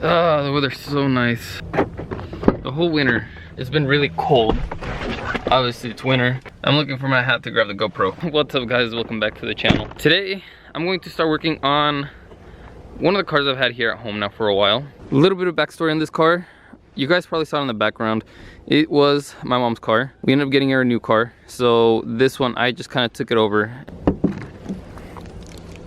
Ah, the weather's so nice. The whole winter, it's been really cold. Obviously it's winter. I'm looking for my hat to grab the GoPro. What's up guys, welcome back to the channel. Today, I'm going to start working on one of the cars I've had here at home now for a while. A little bit of backstory on this car. You guys probably saw it in the background. It was my mom's car. We ended up getting her a new car. So this one, I just kind of took it over.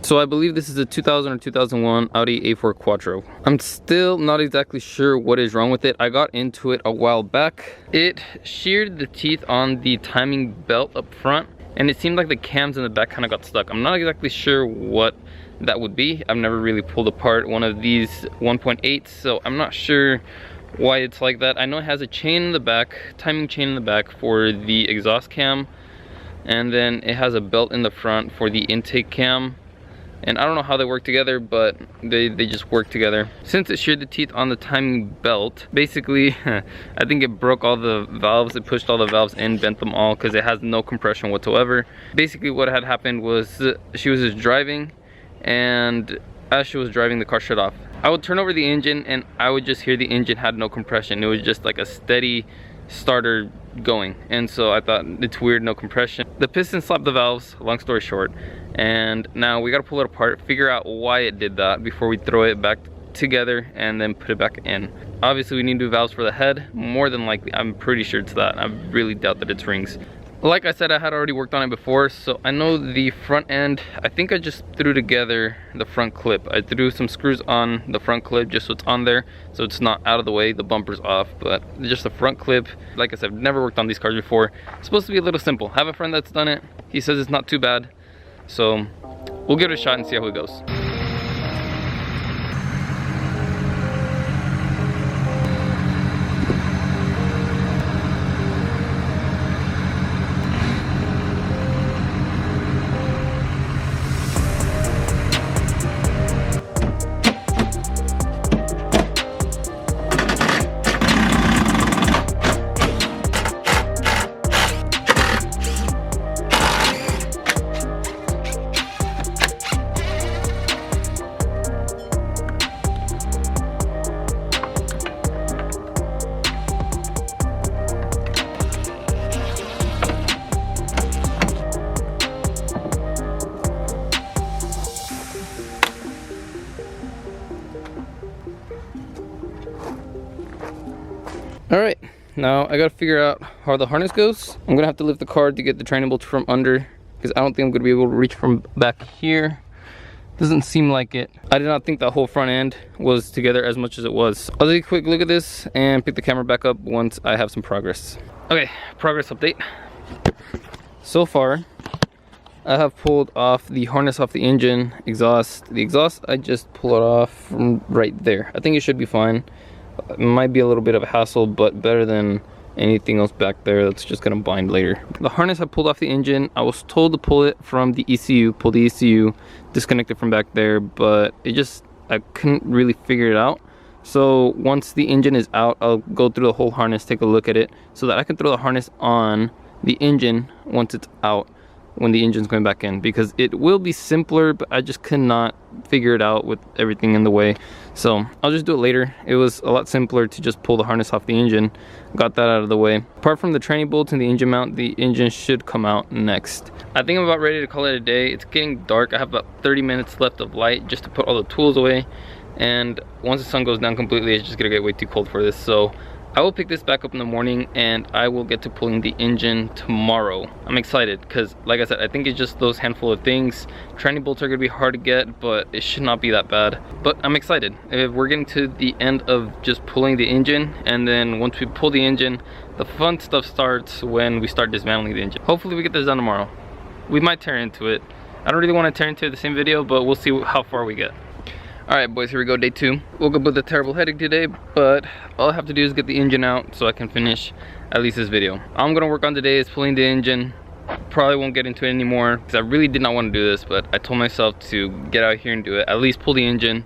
So I believe this is a 2000 or 2001 Audi A4 Quattro. I'm still not exactly sure what is wrong with it. I got into it a while back. It sheared the teeth on the timing belt up front, and it seemed like the cams in the back kind of got stuck. I'm not exactly sure what that would be. I've never really pulled apart one of these 1.8s, so I'm not sure why it's like that. I know it has a chain in the back, timing chain in the back for the exhaust cam, and then it has a belt in the front for the intake cam. And I don't know how they work together, but they just work together. Since it sheared the teeth on the timing belt, basically, I think it broke all the valves. It pushed all the valves in, bent them all, because it has no compression whatsoever. Basically, what had happened was she was just driving, and as she was driving, the car shut off. I would turn over the engine, and I would just hear the engine had no compression. It was just like a steady starter going, and so I thought, it's weird, no compression. The piston slapped the valves, long story short, and now we got to pull it apart, figure out why it did that before we throw it back together and then put it back in. Obviously we need new valves for the head. More than likely, I'm pretty sure it's that. I really doubt that it's rings. Like I said, I had already worked on it before, so I know the front end. I think I just threw together the front clip. I threw some screws on the front clip just so it's on there, so it's not out of the way, the bumper's off, but just the front clip. Like I said, I've never worked on these cars before. It's supposed to be a little simple. I have a friend that's done it. He says it's not too bad, so we'll give it a shot and see how it goes. All right, now I gotta figure out how the harness goes. I'm gonna have to lift the car to get the training bolts from under, because I don't think I'm gonna be able to reach from back here. Doesn't seem like it. I did not think that whole front end was together as much as it was. I'll take a quick look at this and pick the camera back up once I have some progress. Okay, progress update. So far, I have pulled off the harness off the engine, exhaust. The exhaust, I just pull it off from right there. I think it should be fine. It might be a little bit of a hassle, but better than anything else back there that's just gonna bind later. The harness I pulled off the engine. I was told to pull it from the ECU, pull the ECU, disconnect it from back there, but I couldn't really figure it out. So once the engine is out, I'll go through the whole harness, take a look at it, so that I can throw the harness on the engine once it's out, when the engine's going back in, because it will be simpler, but I just could not figure it out with everything in the way. So I'll just do it later. It was a lot simpler to just pull the harness off the engine. Got that out of the way. Apart from the training bolts and the engine mount, the engine should come out next. I think I'm about ready to call it a day. It's getting dark. I have about 30 minutes left of light just to put all the tools away. And once the sun goes down completely, it's just gonna get way too cold for this. So I will pick this back up in the morning, and I will get to pulling the engine tomorrow. I'm excited because, like I said, I think it's just those handful of things. Training bolts are gonna be hard to get, but it should not be that bad. But I'm excited. If we're getting to the end of just pulling the engine, and then once we pull the engine, the fun stuff starts when we start dismantling the engine. Hopefully we get this done tomorrow. We might tear into it. I don't really want to tear into the same video, but we'll see how far we get. Alright boys, here we go, day 2. Woke up with a terrible headache today, but all I have to do is get the engine out so I can finish at least this video. All I'm gonna work on today is pulling the engine. Probably won't get into it anymore because I really did not want to do this, but I told myself to get out here and do it. At least pull the engine,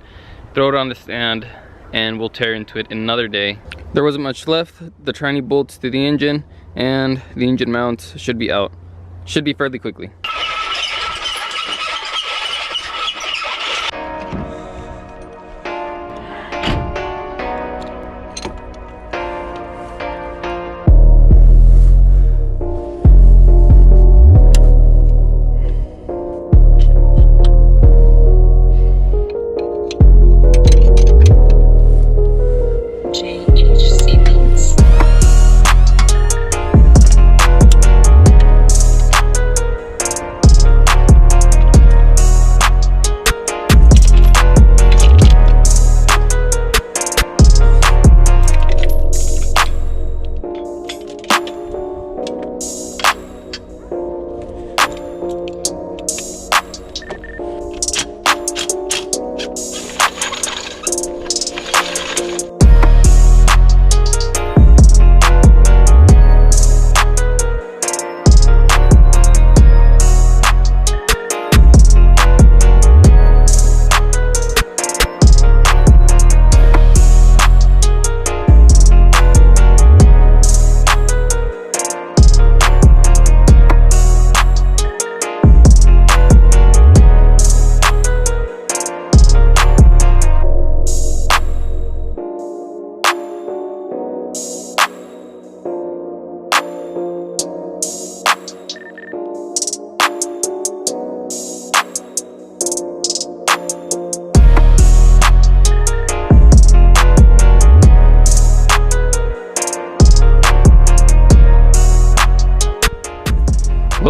throw it on the stand, and we'll tear into it another day. There wasn't much left. The training bolts to the engine and the engine mounts should be out. Should be fairly quickly.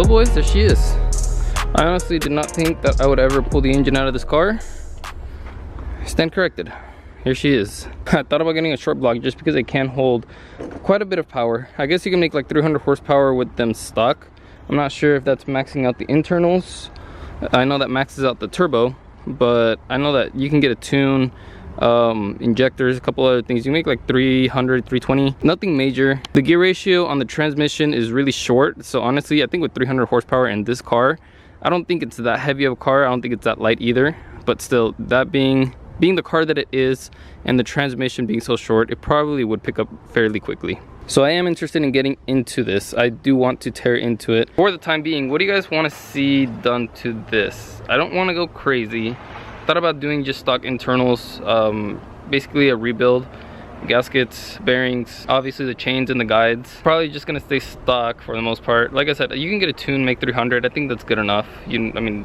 Well boys, there she is. I honestly did not think that I would ever pull the engine out of this car. Stand corrected. Here she is. I thought about getting a short block just because it can hold quite a bit of power. I guess you can make like 300 horsepower with them stock. I'm not sure if that's maxing out the internals. I know that maxes out the turbo, but I know that you can get a tune, injectors, a couple other things. You make like 300, 320, nothing major. The gear ratio on the transmission is really short. So honestly, I think with 300 horsepower in this car, I don't think it's that heavy of a car. I don't think it's that light either, but still, that being the car that it is and the transmission being so short, it probably would pick up fairly quickly. So I am interested in getting into this. I do want to tear into it. For the time being, what do you guys want to see done to this? I don't want to go crazy. Thought about doing just stock internals, basically a rebuild. Gaskets, bearings, obviously the chains and the guides. Probably just gonna stay stock for the most part. Like I said, you can get a tune, make 300. I think that's good enough. I mean,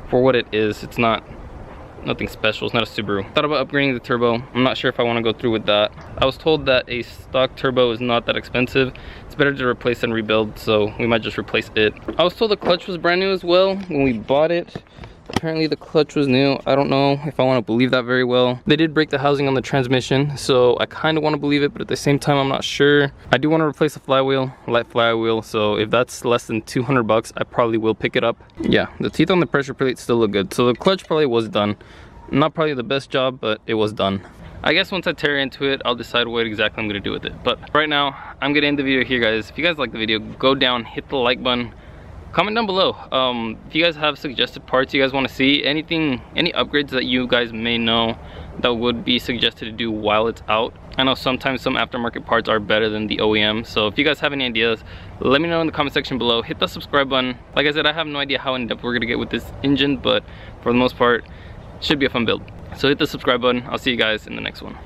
for what it is, it's nothing special. It's not a Subaru. Thought about upgrading the turbo. I'm not sure if I want to go through with that. I was told that a stock turbo is not that expensive. It's better to replace than rebuild, so we might just replace it. I was told the clutch was brand new as well when we bought it. Apparently the clutch was new. I don't know if I want to believe that very well. They did break the housing on the transmission, so I kind of want to believe it, but at the same time I'm not sure. I do want to replace the flywheel, light flywheel, so if that's less than 200 bucks, I probably will pick it up. Yeah, the teeth on the pressure plate still look good, so the clutch probably was done. Not probably the best job, but it was done. I guess once I tear into it, I'll decide what exactly I'm going to do with it. But right now, I'm going to end the video here, guys. If you guys like the video, go down, hit the like button. Comment down below if you guys have suggested parts you guys want to see, any upgrades that you guys may know that would be suggested to do while it's out. I know sometimes some aftermarket parts are better than the OEM, so if you guys have any ideas, let me know in the comment section below. Hit the subscribe button. Like I said, I have no idea how in depth we're gonna get with this engine, but for the most part, it should be a fun build. So hit the subscribe button. I'll see you guys in the next one.